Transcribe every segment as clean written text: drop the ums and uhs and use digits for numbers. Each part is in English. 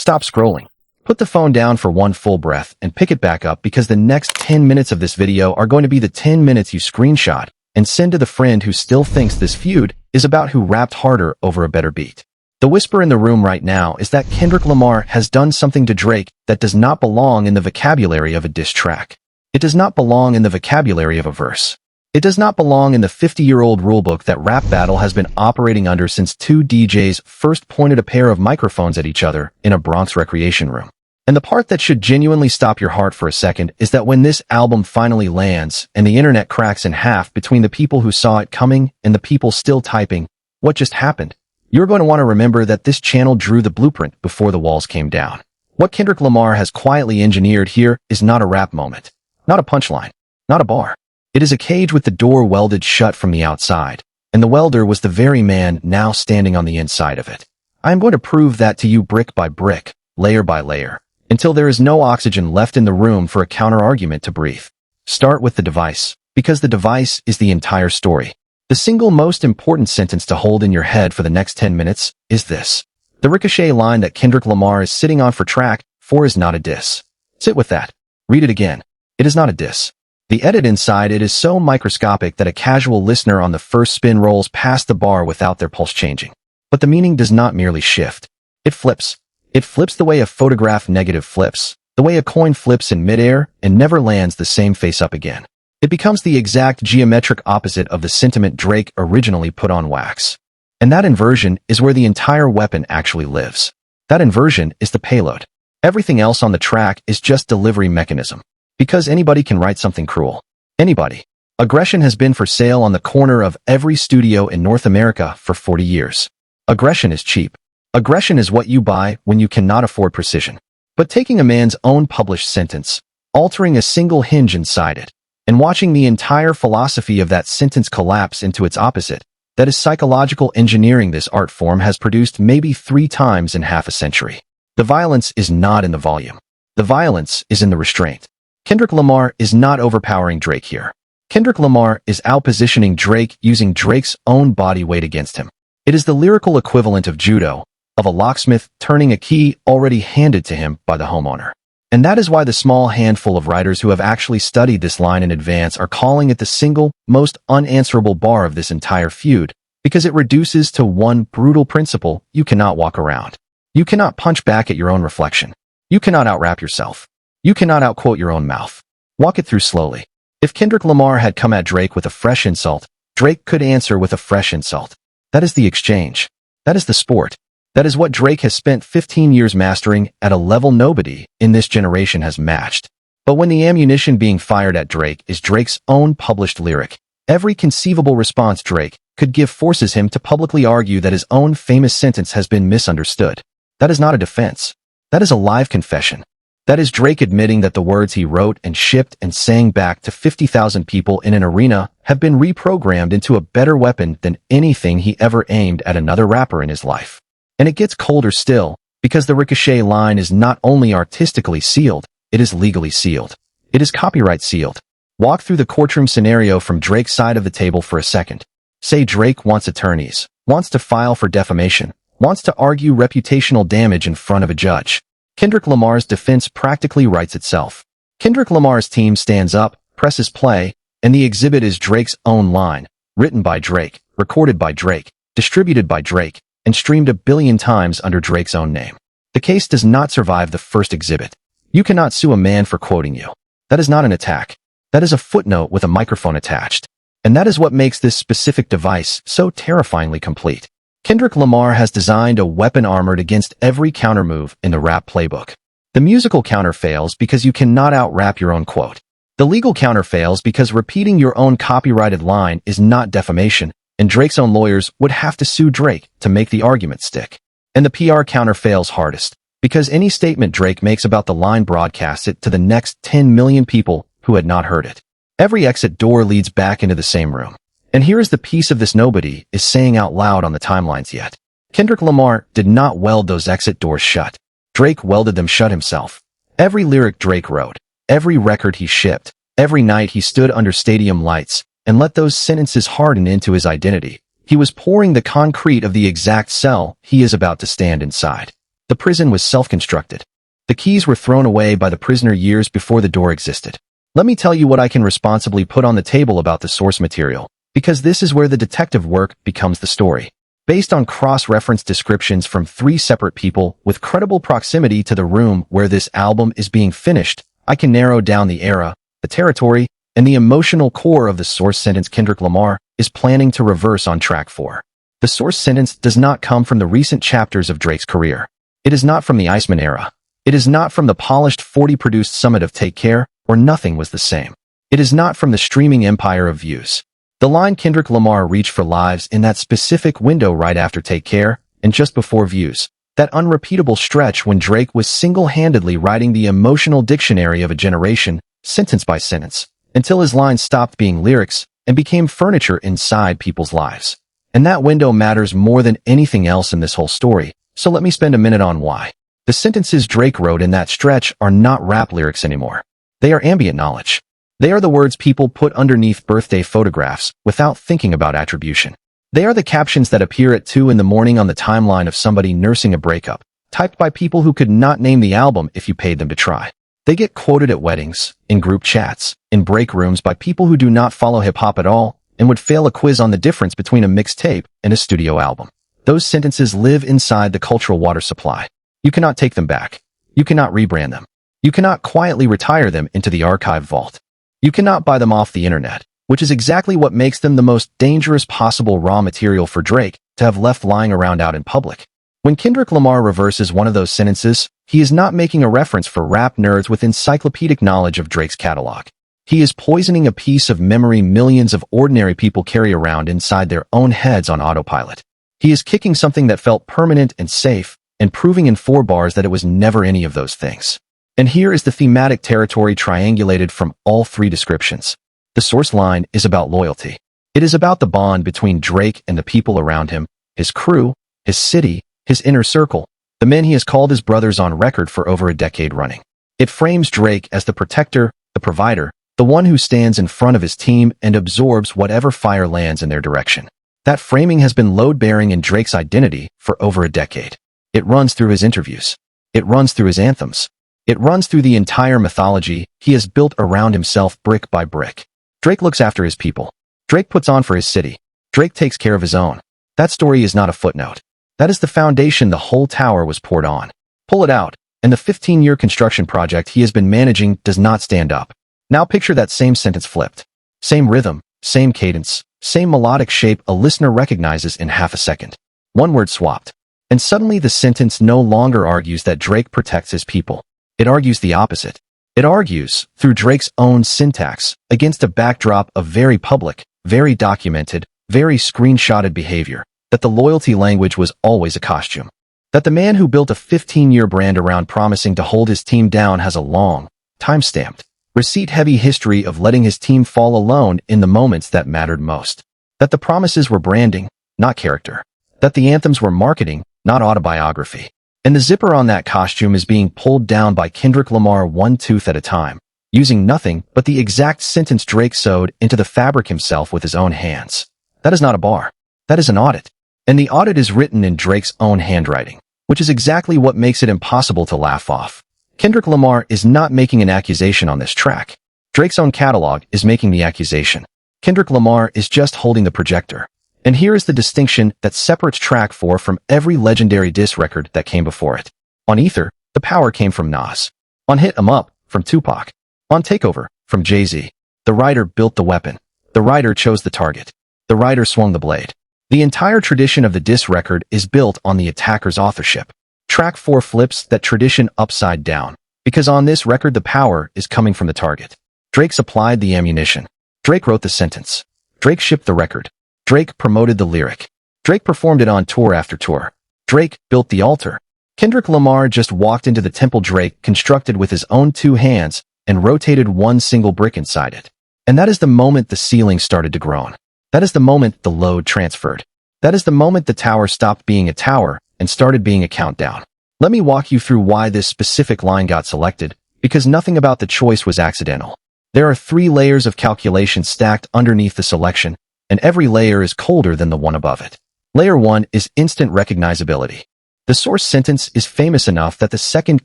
Stop scrolling. Put the phone down for one full breath and pick it back up, because the next 10 minutes of this video are going to be the 10 minutes you screenshot and send to the friend who still thinks this feud is about who rapped harder over a better beat. The whisper in the room right now is that Kendrick Lamar has done something to Drake that does not belong in the vocabulary of a diss track. It does not belong in the vocabulary of a verse. It does not belong in the 50-year-old rulebook that rap battle has been operating under since two DJs first pointed a pair of microphones at each other in a Bronx recreation room. And the part that should genuinely stop your heart for a second is that when this album finally lands and the internet cracks in half between the people who saw it coming and the people still typing, "What just happened?" you're going to want to remember that this channel drew the blueprint before the walls came down. What Kendrick Lamar has quietly engineered here is not a rap moment, not a punchline, not a bar. It is a cage with the door welded shut from the outside, and the welder was the very man now standing on the inside of it. I am going to prove that to you brick by brick, layer by layer, until there is no oxygen left in the room for a counter-argument to breathe. Start with the device, because the device is the entire story. The single most important sentence to hold in your head for the next 10 minutes is this. The ricochet line that Kendrick Lamar is sitting on for track 4 is not a diss. Sit with that. Read it again. It is not a diss. The edit inside it is so microscopic that a casual listener on the first spin rolls past the bar without their pulse changing. But the meaning does not merely shift. It flips. It flips the way a photograph negative flips, the way a coin flips in midair and never lands the same face up again. It becomes the exact geometric opposite of the sentiment Drake originally put on wax. And that inversion is where the entire weapon actually lives. That inversion is the payload. Everything else on the track is just delivery mechanism. Because anybody can write something cruel. Anybody. Aggression has been for sale on the corner of every studio in North America for 40 years. Aggression is cheap. Aggression is what you buy when you cannot afford precision. But taking a man's own published sentence, altering a single hinge inside it, and watching the entire philosophy of that sentence collapse into its opposite, that is psychological engineering this art form has produced maybe 3 times in half a century. The violence is not in the volume. The violence is in the restraint. Kendrick Lamar is not overpowering Drake here. Kendrick Lamar is outpositioning Drake using Drake's own body weight against him. It is the lyrical equivalent of judo, of a locksmith turning a key already handed to him by the homeowner. And that is why the small handful of writers who have actually studied this line in advance are calling it the single most unanswerable bar of this entire feud, because it reduces to one brutal principle: you cannot walk around. You cannot punch back at your own reflection. You cannot out-rap yourself. You cannot out-quote your own mouth. Walk it through slowly. If Kendrick Lamar had come at Drake with a fresh insult, Drake could answer with a fresh insult. That is the exchange. That is the sport. That is what Drake has spent 15 years mastering at a level nobody in this generation has matched. But when the ammunition being fired at Drake is Drake's own published lyric, every conceivable response Drake could give forces him to publicly argue that his own famous sentence has been misunderstood. That is not a defense. That is a live confession. That is Drake admitting that the words he wrote and shipped and sang back to 50,000 people in an arena have been reprogrammed into a better weapon than anything he ever aimed at another rapper in his life. And it gets colder still, because the ricochet line is not only artistically sealed, it is legally sealed. It is copyright sealed. Walk through the courtroom scenario from Drake's side of the table for a second. Say Drake wants attorneys, wants to file for defamation, wants to argue reputational damage in front of a judge. Kendrick Lamar's defense practically writes itself. Kendrick Lamar's team stands up, presses play, and the exhibit is Drake's own line, written by Drake, recorded by Drake, distributed by Drake, and streamed 1 billion times under Drake's own name. The case does not survive the first exhibit. You cannot sue a man for quoting you. That is not an attack. That is a footnote with a microphone attached. And that is what makes this specific device so terrifyingly complete. Kendrick Lamar has designed a weapon armored against every countermove in the rap playbook. The musical counter fails because you cannot out-rap your own quote. The legal counter fails because repeating your own copyrighted line is not defamation, and Drake's own lawyers would have to sue Drake to make the argument stick. And the PR counter fails hardest, because any statement Drake makes about the line broadcasts it to the next 10 million people who had not heard it. Every exit door leads back into the same room. And here is the piece of this nobody is saying out loud on the timelines yet. Kendrick Lamar did not weld those exit doors shut. Drake welded them shut himself. Every lyric Drake wrote, every record he shipped, every night he stood under stadium lights and let those sentences harden into his identity. He was pouring the concrete of the exact cell he is about to stand inside. The prison was self-constructed. The keys were thrown away by the prisoner years before the door existed. Let me tell you what I can responsibly put on the table about the source material, because this is where the detective work becomes the story. Based on cross-reference descriptions from 3 separate people with credible proximity to the room where this album is being finished, I can narrow down the era, the territory, and the emotional core of the source sentence Kendrick Lamar is planning to reverse on track 4. The source sentence does not come from the recent chapters of Drake's career. It is not from the Iceman era. It is not from the polished 40-produced summit of Take Care, or Nothing Was the Same. It is not from the streaming empire of views. The line Kendrick Lamar reached for lives in that specific window right after Take Care, and just before Views. That unrepeatable stretch when Drake was single-handedly writing the emotional dictionary of a generation, sentence by sentence, until his lines stopped being lyrics and became furniture inside people's lives. And that window matters more than anything else in this whole story, so let me spend a minute on why. The sentences Drake wrote in that stretch are not rap lyrics anymore. They are ambient knowledge. They are the words people put underneath birthday photographs without thinking about attribution. They are the captions that appear at 2 in the morning on the timeline of somebody nursing a breakup, typed by people who could not name the album if you paid them to try. They get quoted at weddings, in group chats, in break rooms by people who do not follow hip-hop at all and would fail a quiz on the difference between a mixtape and a studio album. Those sentences live inside the cultural water supply. You cannot take them back. You cannot rebrand them. You cannot quietly retire them into the archive vault. You cannot buy them off the internet, which is exactly what makes them the most dangerous possible raw material for Drake to have left lying around out in public. When Kendrick Lamar reverses one of those sentences, he is not making a reference for rap nerds with encyclopedic knowledge of Drake's catalog. He is poisoning a piece of memory millions of ordinary people carry around inside their own heads on autopilot. He is kicking something that felt permanent and safe, and proving in 4 bars that it was never any of those things. And here is the thematic territory triangulated from all 3 descriptions. The source line is about loyalty. It is about the bond between Drake and the people around him, his crew, his city, his inner circle, the men he has called his brothers on record for over a decade running. It frames Drake as the protector, the provider, the one who stands in front of his team and absorbs whatever fire lands in their direction. That framing has been load-bearing in Drake's identity for over a decade. It runs through his interviews. It runs through his anthems. It runs through the entire mythology he has built around himself brick by brick. Drake looks after his people. Drake puts on for his city. Drake takes care of his own. That story is not a footnote. That is the foundation the whole tower was poured on. Pull it out, and the 15-year construction project he has been managing does not stand up. Now picture that same sentence flipped. Same rhythm, same cadence, same melodic shape a listener recognizes in half a second. One word swapped. And suddenly the sentence no longer argues that Drake protects his people. It argues the opposite. It argues, through Drake's own syntax, against a backdrop of very public, very documented, very screenshotted behavior, that the loyalty language was always a costume. That the man who built a 15-year brand around promising to hold his team down has a long, time-stamped, receipt-heavy history of letting his team fall alone in the moments that mattered most. That the promises were branding, not character. That the anthems were marketing, not autobiography. And the zipper on that costume is being pulled down by Kendrick Lamar one tooth at a time, using nothing but the exact sentence Drake sewed into the fabric himself with his own hands. That is not a bar. That is an audit. And the audit is written in Drake's own handwriting, which is exactly what makes it impossible to laugh off. Kendrick Lamar is not making an accusation on this track. Drake's own catalog is making the accusation. Kendrick Lamar is just holding the projector. And here is the distinction that separates track 4 from every legendary diss record that came before it. On Ether, the power came from Nas. On Hit 'Em Up, from Tupac. On Takeover, from Jay-Z. The writer built the weapon. The writer chose the target. The writer swung the blade. The entire tradition of the diss record is built on the attacker's authorship. Track 4 flips that tradition upside down, because on this record the power is coming from the target. Drake supplied the ammunition. Drake wrote the sentence. Drake shipped the record. Drake promoted the lyric. Drake performed it on tour after tour. Drake built the altar. Kendrick Lamar just walked into the temple Drake constructed with his own 2 hands and rotated one single brick inside it. And that is the moment the ceiling started to groan. That is the moment the load transferred. That is the moment the tower stopped being a tower and started being a countdown. Let me walk you through why this specific line got selected, because nothing about the choice was accidental. There are 3 layers of calculation stacked underneath the selection, and every layer is colder than the one above it. Layer 1 is instant recognizability. The source sentence is famous enough that the second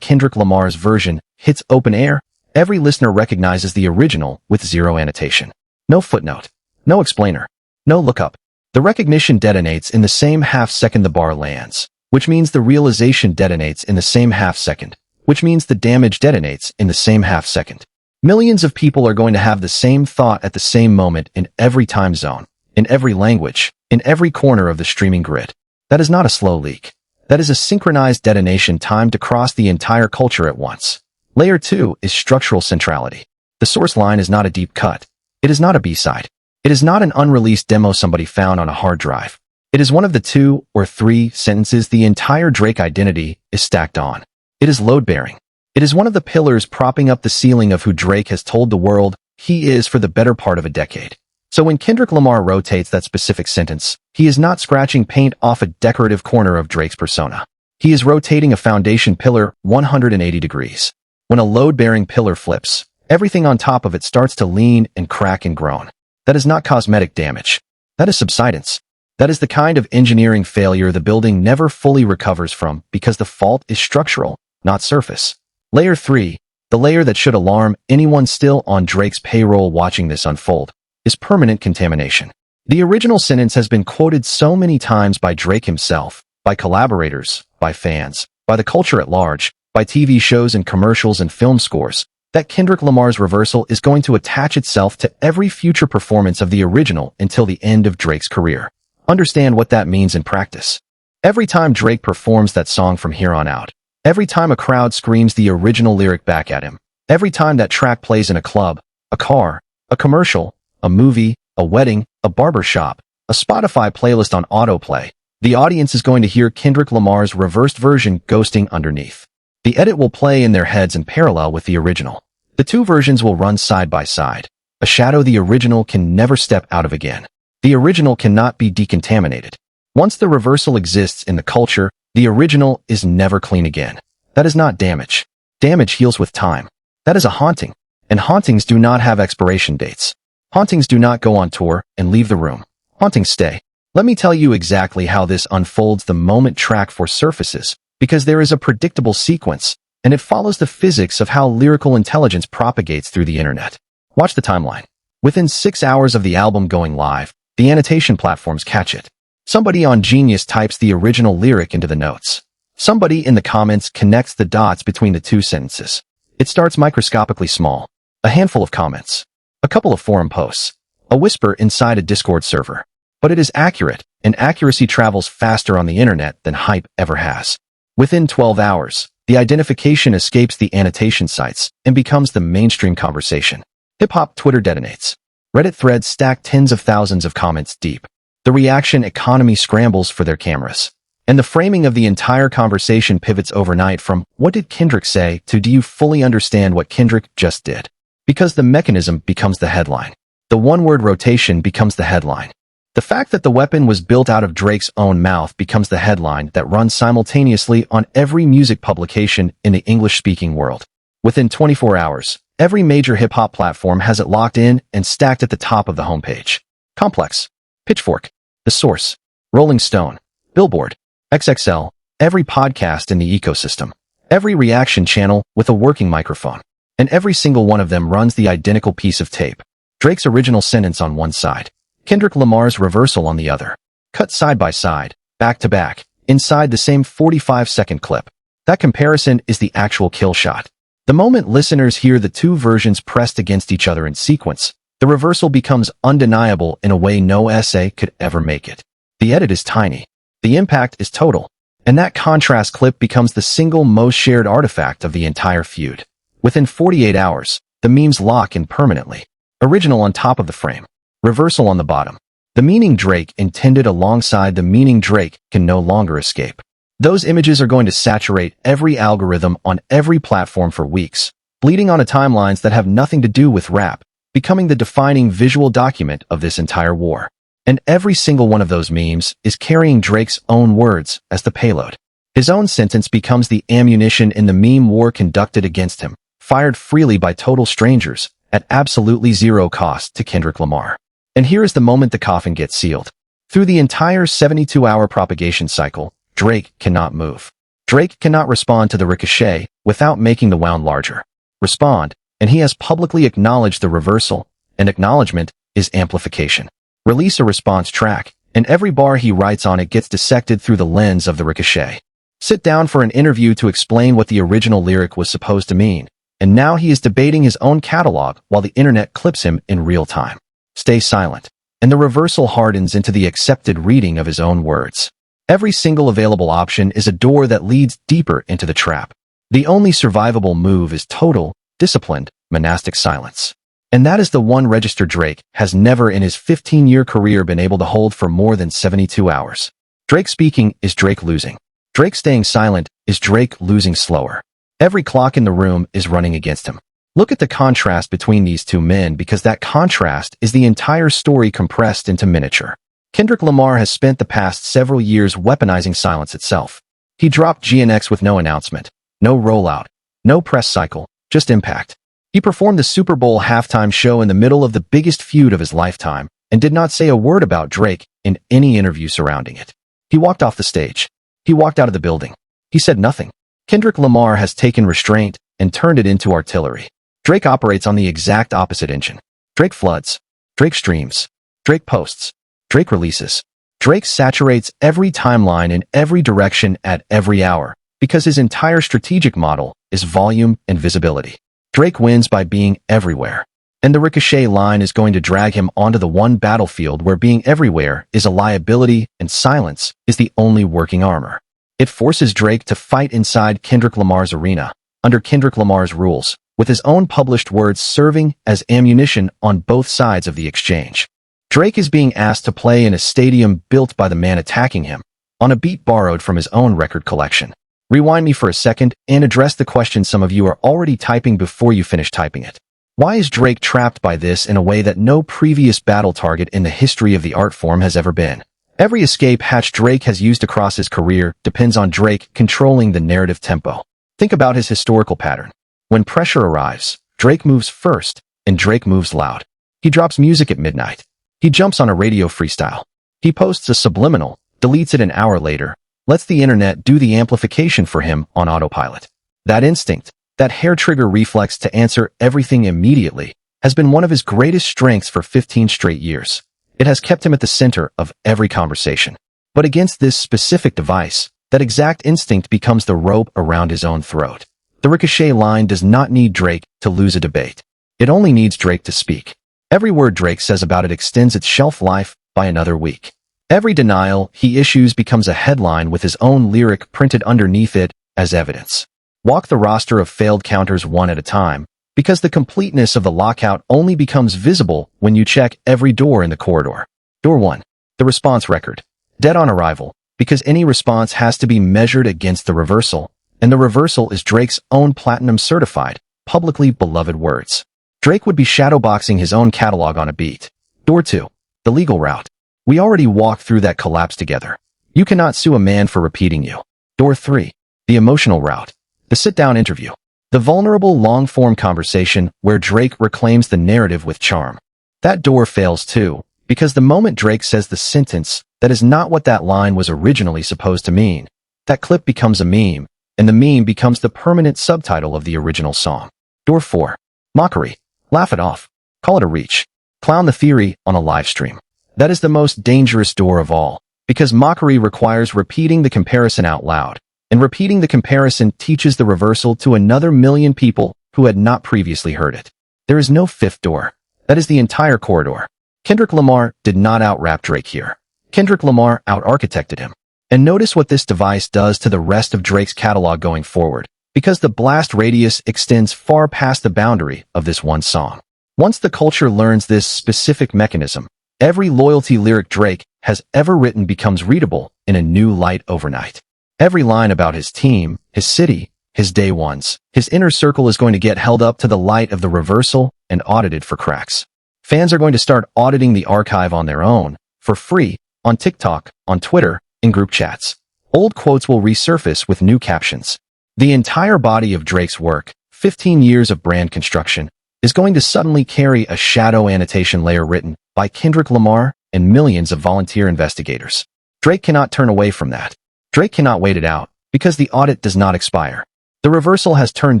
Kendrick Lamar's version hits open air, every listener recognizes the original with zero annotation. No footnote. No explainer. No lookup. The recognition detonates in the same half-second the bar lands, which means the realization detonates in the same half-second, which means the damage detonates in the same half-second. Millions of people are going to have the same thought at the same moment in every time zone, in every language, in every corner of the streaming grid. That is not a slow leak. That is a synchronized detonation timed to cross the entire culture at once. Layer 2 is structural centrality. The source line is not a deep cut. It is not a B-side. It is not an unreleased demo somebody found on a hard drive. It is one of the 2 or 3 sentences the entire Drake identity is stacked on. It is load-bearing. It is one of the pillars propping up the ceiling of who Drake has told the world he is for the better part of a decade. So when Kendrick Lamar rotates that specific sentence, he is not scratching paint off a decorative corner of Drake's persona. He is rotating a foundation pillar 180 degrees. When a load-bearing pillar flips, everything on top of it starts to lean and crack and groan. That is not cosmetic damage. That is subsidence. That is the kind of engineering failure the building never fully recovers from because the fault is structural, not surface. Layer 3, the layer that should alarm anyone still on Drake's payroll watching this unfold, is permanent contamination. The original sentence has been quoted so many times by Drake himself, by collaborators, by fans, by the culture at large, by TV shows and commercials and film scores, that Kendrick Lamar's reversal is going to attach itself to every future performance of the original until the end of Drake's career. Understand what that means in practice. Every time Drake performs that song from here on out, every time a crowd screams the original lyric back at him, every time that track plays in a club, a car, a commercial, a movie, a wedding, a barber shop, a Spotify playlist on autoplay, the audience is going to hear Kendrick Lamar's reversed version ghosting underneath. The edit will play in their heads in parallel with the original. The 2 versions will run side by side, a shadow the original can never step out of again. The original cannot be decontaminated. Once the reversal exists in the culture, the original is never clean again. That is not damage. Damage heals with time. That is a haunting, and hauntings do not have expiration dates. Hauntings do not go on tour and leave the room. Hauntings stay. Let me tell you exactly how this unfolds the moment track 4 surfaces, because there is a predictable sequence, and it follows the physics of how lyrical intelligence propagates through the internet. Watch the timeline. Within 6 hours of the album going live, the annotation platforms catch it. Somebody on Genius types the original lyric into the notes. Somebody in the comments connects the dots between the 2 sentences. It starts microscopically small. A handful of comments. A couple of forum posts. A whisper inside a Discord server. But it is accurate, and accuracy travels faster on the internet than hype ever has. Within 12 hours, the identification escapes the annotation sites and becomes the mainstream conversation. Hip-hop Twitter detonates. Reddit threads stack tens of thousands of comments deep. The reaction economy scrambles for their cameras. And the framing of the entire conversation pivots overnight from, "What did Kendrick say?" to, "Do you fully understand what Kendrick just did?" Because the mechanism becomes the headline. The one-word rotation becomes the headline. The fact that the weapon was built out of Drake's own mouth becomes the headline that runs simultaneously on every music publication in the English-speaking world. Within 24 hours, every major hip-hop platform has it locked in and stacked at the top of the homepage. Complex, Pitchfork, The Source, Rolling Stone, Billboard, XXL, every podcast in the ecosystem, every reaction channel with a working microphone, and every single one of them runs the identical piece of tape. Drake's original sentence on one side, Kendrick Lamar's reversal on the other, cut side by side, back to back, inside the same 45-second clip. That comparison is the actual kill shot. The moment listeners hear the 2 versions pressed against each other in sequence, the reversal becomes undeniable in a way no essay could ever make it. The edit is tiny. The impact is total. And that contrast clip becomes the single most shared artifact of the entire feud. Within 48 hours, the memes lock in permanently. Original on top of the frame. Reversal on the bottom. The meaning Drake intended alongside the meaning Drake can no longer escape. Those images are going to saturate every algorithm on every platform for weeks, bleeding onto timelines that have nothing to do with rap, becoming the defining visual document of this entire war. And every single one of those memes is carrying Drake's own words as the payload. His own sentence becomes the ammunition in the meme war conducted against him, fired freely by total strangers, at absolutely zero cost to Kendrick Lamar. And here is the moment the coffin gets sealed. Through the entire 72-hour propagation cycle, Drake cannot move. Drake cannot respond to the ricochet without making the wound larger. Respond, and he has publicly acknowledged the reversal, and acknowledgement is amplification. Release a response track, and every bar he writes on it gets dissected through the lens of the ricochet. Sit down for an interview to explain what the original lyric was supposed to mean, and now he is debating his own catalog while the internet clips him in real time. Stay silent, and the reversal hardens into the accepted reading of his own words. Every single available option is a door that leads deeper into the trap. The only survivable move is total, disciplined, monastic silence. And that is the one register Drake has never in his 15-year career been able to hold for more than 72 hours. Drake speaking is Drake losing. Drake staying silent is Drake losing slower. Every clock in the room is running against him. Look at the contrast between these two men because that contrast is the entire story compressed into miniature. Kendrick Lamar has spent the past several years weaponizing silence itself. He dropped GNX with no announcement, no rollout, no press cycle, just impact. He performed the Super Bowl halftime show in the middle of the biggest feud of his lifetime and did not say a word about Drake in any interview surrounding it. He walked off the stage. He walked out of the building. He said nothing. Kendrick Lamar has taken restraint and turned it into artillery. Drake operates on the exact opposite engine. Drake floods. Drake streams. Drake posts. Drake releases. Drake saturates every timeline in every direction at every hour because his entire strategic model is volume and visibility. Drake wins by being everywhere. And the ricochet line is going to drag him onto the one battlefield where being everywhere is a liability and silence is the only working armor. It forces Drake to fight inside Kendrick Lamar's arena, under Kendrick Lamar's rules, with his own published words serving as ammunition on both sides of the exchange. Drake is being asked to play in a stadium built by the man attacking him, on a beat borrowed from his own record collection. Rewind me for a second and address the question some of you are already typing before you finish typing it. Why is Drake trapped by this in a way that no previous battle target in the history of the art form has ever been? Every escape hatch Drake has used across his career depends on Drake controlling the narrative tempo. Think about his historical pattern. When pressure arrives, Drake moves first, and Drake moves loud. He drops music at midnight. He jumps on a radio freestyle. He posts a subliminal, deletes it an hour later, lets the internet do the amplification for him on autopilot. That instinct, that hair-trigger reflex to answer everything immediately, has been one of his greatest strengths for 15 straight years. It has kept him at the center of every conversation. But against this specific device, that exact instinct becomes the rope around his own throat. The ricochet line does not need Drake to lose a debate. It only needs Drake to speak. Every word Drake says about it extends its shelf life by another week. Every denial he issues becomes a headline with his own lyric printed underneath it as evidence. Walk the roster of failed counters one at a time, because the completeness of the lockout only becomes visible when you check every door in the corridor. Door 1. The response record. Dead on arrival, because any response has to be measured against the reversal, and the reversal is Drake's own platinum-certified, publicly beloved words. Drake would be shadowboxing his own catalog on a beat. Door 2. The legal route. We already walked through that collapse together. You cannot sue a man for repeating you. Door 3. The emotional route. The sit-down interview. The vulnerable long-form conversation where Drake reclaims the narrative with charm. That door fails too, because the moment Drake says the sentence that is not what that line was originally supposed to mean, that clip becomes a meme, and the meme becomes the permanent subtitle of the original song. Door 4. Mockery. Laugh it off. Call it a reach. Clown the theory on a live stream. That is the most dangerous door of all, because mockery requires repeating the comparison out loud, and repeating the comparison teaches the reversal to another million people who had not previously heard it. There is no fifth door. That is the entire corridor. Kendrick Lamar did not out-rap Drake here. Kendrick Lamar out-architected him. And notice what this device does to the rest of Drake's catalog going forward, because the blast radius extends far past the boundary of this one song. Once the culture learns this specific mechanism, every loyalty lyric Drake has ever written becomes readable in a new light overnight. Every line about his team, his city, his day ones, his inner circle is going to get held up to the light of the reversal and audited for cracks. Fans are going to start auditing the archive on their own, for free, on TikTok, on Twitter, in group chats. Old quotes will resurface with new captions. The entire body of Drake's work, 15 years of brand construction, is going to suddenly carry a shadow annotation layer written by Kendrick Lamar and millions of volunteer investigators. Drake cannot turn away from that. Drake cannot wait it out, because the audit does not expire. The reversal has turned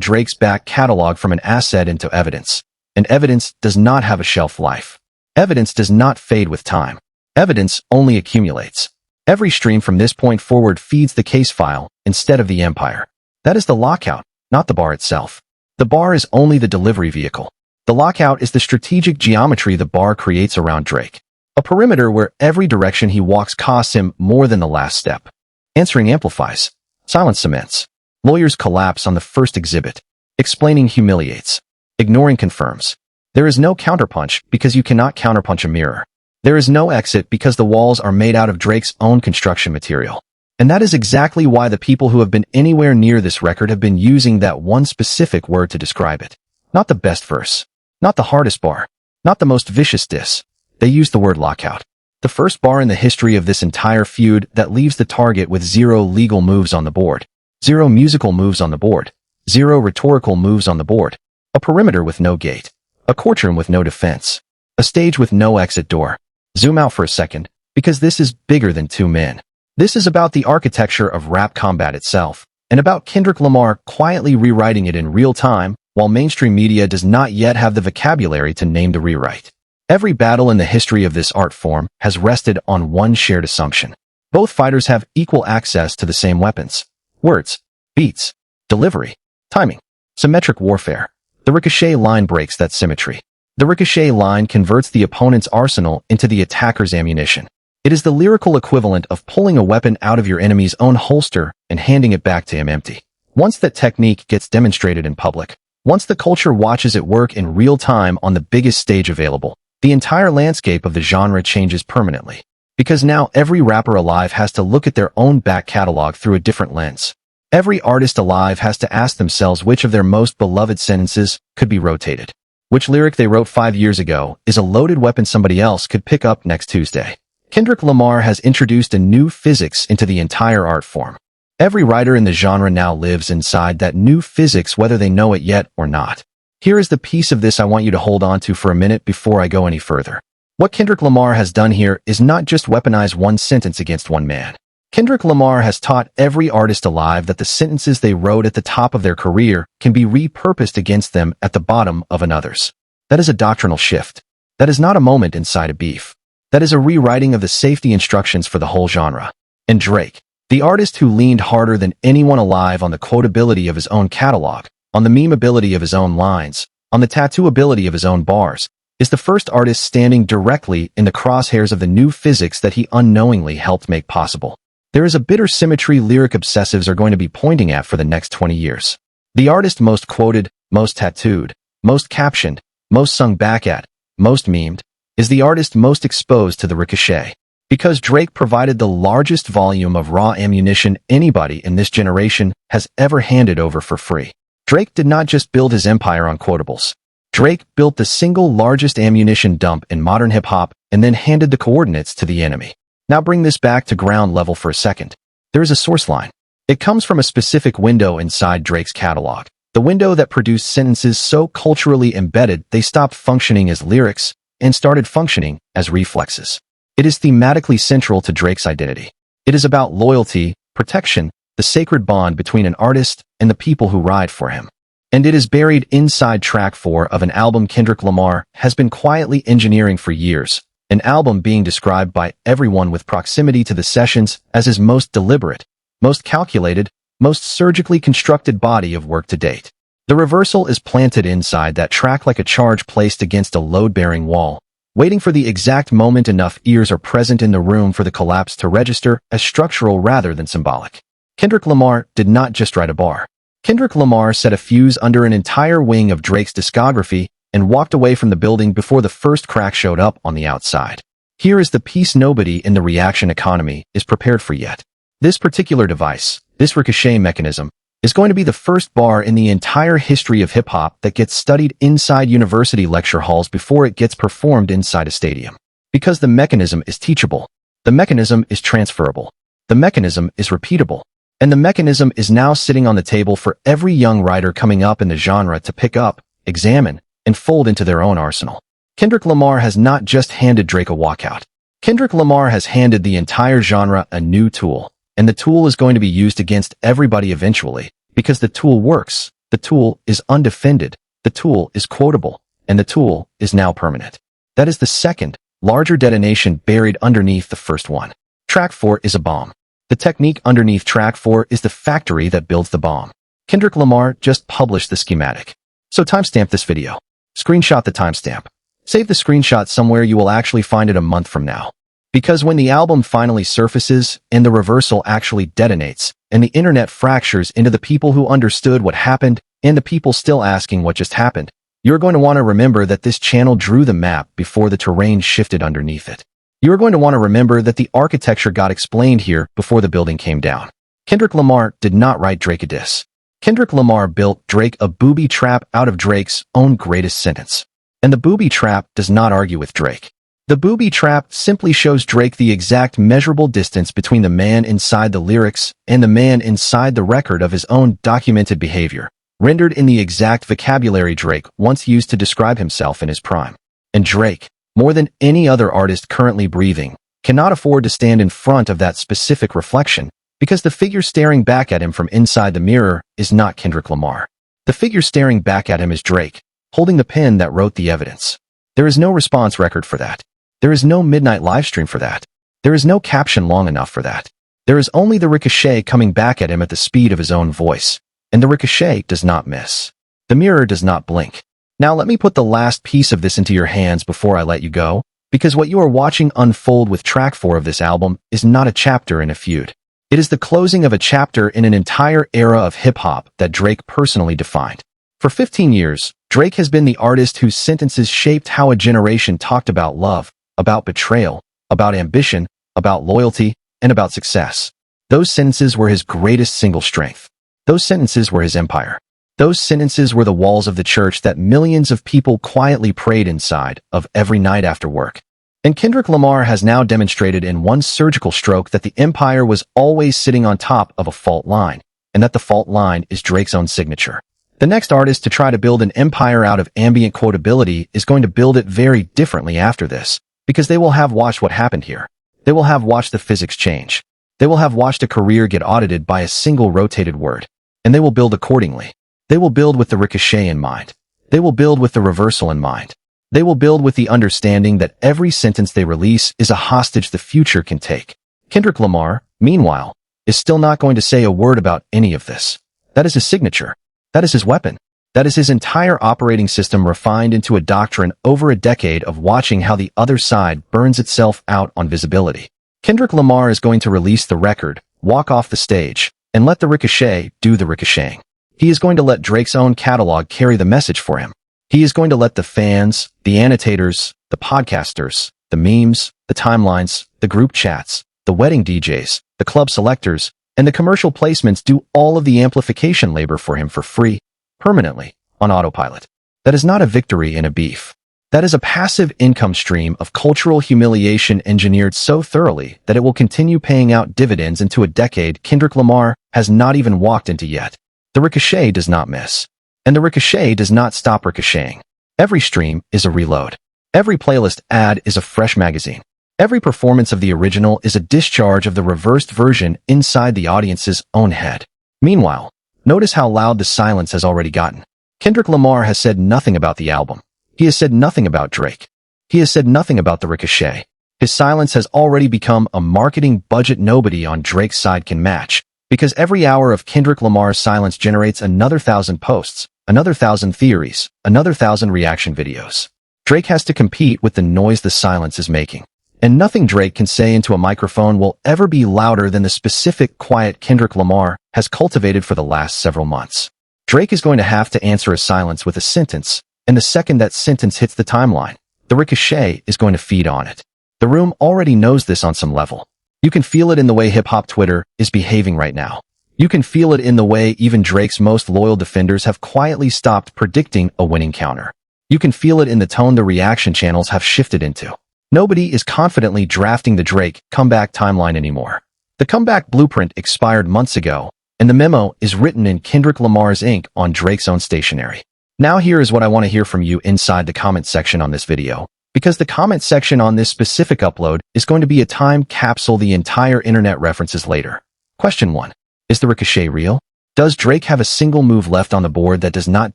Drake's back catalog from an asset into evidence. And evidence does not have a shelf life. Evidence does not fade with time. Evidence only accumulates. Every stream from this point forward feeds the case file instead of the empire. That is the lockout, not the bar itself. The bar is only the delivery vehicle. The lockout is the strategic geometry the bar creates around Drake. A perimeter where every direction he walks costs him more than the last step. Answering amplifies. Silence cements. Lawyers collapse on the first exhibit. Explaining humiliates. Ignoring confirms. There is no counterpunch because you cannot counterpunch a mirror. There is no exit because the walls are made out of Drake's own construction material. And that is exactly why the people who have been anywhere near this record have been using that one specific word to describe it. Not the best verse. Not the hardest bar. Not the most vicious diss. They use the word lockout. The first bar in the history of this entire feud that leaves the target with 0 legal moves on the board. 0 musical moves on the board. 0 rhetorical moves on the board. A perimeter with no gate. A courtroom with no defense. A stage with no exit door. Zoom out for a second, because this is bigger than 2 men. This is about the architecture of rap combat itself, and about Kendrick Lamar quietly rewriting it in real time, while mainstream media does not yet have the vocabulary to name the rewrite. Every battle in the history of this art form has rested on one shared assumption. Both fighters have equal access to the same weapons. Words, beats, delivery, timing, symmetric warfare. The ricochet line breaks that symmetry. The ricochet line converts the opponent's arsenal into the attacker's ammunition. It is the lyrical equivalent of pulling a weapon out of your enemy's own holster and handing it back to him empty. Once that technique gets demonstrated in public, once the culture watches it work in real time on the biggest stage available, the entire landscape of the genre changes permanently. Because now every rapper alive has to look at their own back catalog through a different lens. Every artist alive has to ask themselves which of their most beloved sentences could be rotated. Which lyric they wrote 5 years ago is a loaded weapon somebody else could pick up next Tuesday. Kendrick Lamar has introduced a new physics into the entire art form. Every writer in the genre now lives inside that new physics whether they know it yet or not. Here is the piece of this I want you to hold on to for a minute before I go any further. What Kendrick Lamar has done here is not just weaponize one sentence against one man. Kendrick Lamar has taught every artist alive that the sentences they wrote at the top of their career can be repurposed against them at the bottom of another's. That is a doctrinal shift. That is not a moment inside a beef. That is a rewriting of the safety instructions for the whole genre. And Drake, the artist who leaned harder than anyone alive on the quotability of his own catalog, on the memeability of his own lines, on the tattooability of his own bars, is the first artist standing directly in the crosshairs of the new physics that he unknowingly helped make possible. There is a bitter symmetry lyric obsessives are going to be pointing at for the next 20 years. The artist most quoted, most tattooed, most captioned, most sung back at, most memed, is the artist most exposed to the ricochet. Because Drake provided the largest volume of raw ammunition anybody in this generation has ever handed over for free. Drake did not just build his empire on quotables. Drake built the single largest ammunition dump in modern hip-hop and then handed the coordinates to the enemy. Now bring this back to ground level for a second. There is a source line. It comes from a specific window inside Drake's catalog. The window that produced sentences so culturally embedded they stopped functioning as lyrics and started functioning as reflexes. It is thematically central to Drake's identity. It is about loyalty, protection, the sacred bond between an artist and the people who ride for him. And it is buried inside track 4 of an album Kendrick Lamar has been quietly engineering for years, an album being described by everyone with proximity to the sessions as his most deliberate, most calculated, most surgically constructed body of work to date. The reversal is planted inside that track like a charge placed against a load-bearing wall, waiting for the exact moment enough ears are present in the room for the collapse to register as structural rather than symbolic. Kendrick Lamar did not just write a bar. Kendrick Lamar set a fuse under an entire wing of Drake's discography and walked away from the building before the first crack showed up on the outside. Here is the piece nobody in the reaction economy is prepared for yet. This particular device, this ricochet mechanism, is going to be the first bar in the entire history of hip-hop that gets studied inside university lecture halls before it gets performed inside a stadium. Because the mechanism is teachable. The mechanism is transferable. The mechanism is repeatable. And the mechanism is now sitting on the table for every young writer coming up in the genre to pick up, examine, and fold into their own arsenal. Kendrick Lamar has not just handed Drake a walkout. Kendrick Lamar has handed the entire genre a new tool, and the tool is going to be used against everybody eventually, because the tool works, the tool is undefended, the tool is quotable, and the tool is now permanent. That is the second, larger detonation buried underneath the first one. Track 4 is a bomb. The technique underneath Track 4 is the factory that builds the bomb. Kendrick Lamar just published the schematic. So timestamp this video. Screenshot the timestamp. Save the screenshot somewhere you will actually find it a month from now. Because when the album finally surfaces and the reversal actually detonates and the internet fractures into the people who understood what happened and the people still asking what just happened, you're going to want to remember that this channel drew the map before the terrain shifted underneath it. You're going to want to remember that the architecture got explained here before the building came down. Kendrick Lamar did not write Drake a diss. Kendrick Lamar built Drake a booby trap out of Drake's own greatest sentence. And the booby trap does not argue with Drake. The booby trap simply shows Drake the exact measurable distance between the man inside the lyrics and the man inside the record of his own documented behavior, rendered in the exact vocabulary Drake once used to describe himself in his prime. And Drake, more than any other artist currently breathing, cannot afford to stand in front of that specific reflection, because the figure staring back at him from inside the mirror is not Kendrick Lamar. The figure staring back at him is Drake, holding the pen that wrote the evidence. There is no response record for that. There is no midnight livestream for that. There is no caption long enough for that. There is only the ricochet coming back at him at the speed of his own voice. And the ricochet does not miss. The mirror does not blink. Now let me put the last piece of this into your hands before I let you go, because what you are watching unfold with Track 4 of this album is not a chapter in a feud. It is the closing of a chapter in an entire era of hip-hop that Drake personally defined. For 15 years, Drake has been the artist whose sentences shaped how a generation talked about love, about betrayal, about ambition, about loyalty, and about success. Those sentences were his greatest single strength. Those sentences were his empire. Those sentences were the walls of the church that millions of people quietly prayed inside of every night after work. And Kendrick Lamar has now demonstrated in one surgical stroke that the empire was always sitting on top of a fault line, and that the fault line is Drake's own signature. The next artist to try to build an empire out of ambient quotability is going to build it very differently after this, because they will have watched what happened here. They will have watched the physics change. They will have watched a career get audited by a single rotated word. And they will build accordingly. They will build with the ricochet in mind. They will build with the reversal in mind. They will build with the understanding that every sentence they release is a hostage the future can take. Kendrick Lamar, meanwhile, is still not going to say a word about any of this. That is his signature. That is his weapon. That is his entire operating system refined into a doctrine over a decade of watching how the other side burns itself out on visibility. Kendrick Lamar is going to release the record, walk off the stage, and let the ricochet do the ricocheting. He is going to let Drake's own catalog carry the message for him. He is going to let the fans, the annotators, the podcasters, the memes, the timelines, the group chats, the wedding DJs, the club selectors, and the commercial placements do all of the amplification labor for him for free, permanently, on autopilot. That is not a victory in a beef. That is a passive income stream of cultural humiliation engineered so thoroughly that it will continue paying out dividends into a decade Kendrick Lamar has not even walked into yet. The ricochet does not miss. And the ricochet does not stop ricocheting. Every stream is a reload. Every playlist ad is a fresh magazine. Every performance of the original is a discharge of the reversed version inside the audience's own head. Meanwhile, notice how loud the silence has already gotten. Kendrick Lamar has said nothing about the album. He has said nothing about Drake. He has said nothing about the ricochet. His silence has already become a marketing budget nobody on Drake's side can match, because every hour of Kendrick Lamar's silence generates another 1,000 posts, another 1,000 theories, another 1,000 reaction videos. Drake has to compete with the noise the silence is making. And nothing Drake can say into a microphone will ever be louder than the specific quiet Kendrick Lamar has cultivated for the last several months. Drake is going to have to answer a silence with a sentence, and the second that sentence hits the timeline, the ricochet is going to feed on it. The room already knows this on some level. You can feel it in the way hip-hop Twitter is behaving right now. You can feel it in the way even Drake's most loyal defenders have quietly stopped predicting a winning counter. You can feel it in the tone the reaction channels have shifted into. Nobody is confidently drafting the Drake comeback timeline anymore. The comeback blueprint expired months ago, and the memo is written in Kendrick Lamar's ink on Drake's own stationery. Now here is what I want to hear from you inside the comment section on this video, because the comment section on this specific upload is going to be a time capsule the entire internet references later. Question 1. Is the ricochet real? Does Drake have a single move left on the board that does not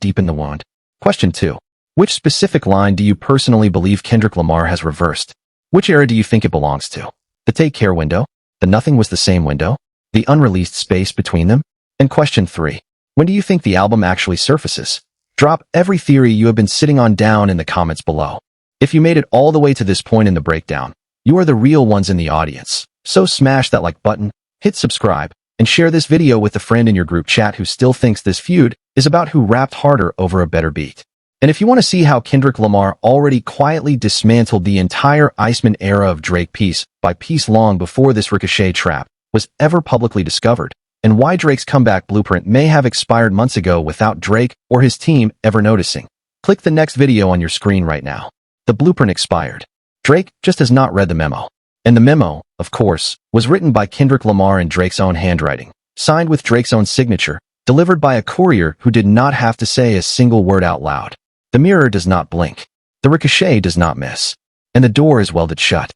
deepen the wound? Question 2. Which specific line do you personally believe Kendrick Lamar has reversed? Which era do you think it belongs to? The take care window? The nothing was the same window? The unreleased space between them? And question 3. When do you think the album actually surfaces? Drop every theory you have been sitting on down in the comments below. If you made it all the way to this point in the breakdown, you are the real ones in the audience. So smash that like button, hit subscribe, and share this video with a friend in your group chat who still thinks this feud is about who rapped harder over a better beat. And if you want to see how Kendrick Lamar already quietly dismantled the entire Iceman era of Drake piece by piece long before this ricochet trap was ever publicly discovered, and why Drake's comeback blueprint may have expired months ago without Drake or his team ever noticing, click the next video on your screen right now. The blueprint expired. Drake just has not read the memo. And the memo, of course, was written by Kendrick Lamar in Drake's own handwriting, signed with Drake's own signature, delivered by a courier who did not have to say a single word out loud. The mirror does not blink. The ricochet does not miss. And the door is welded shut.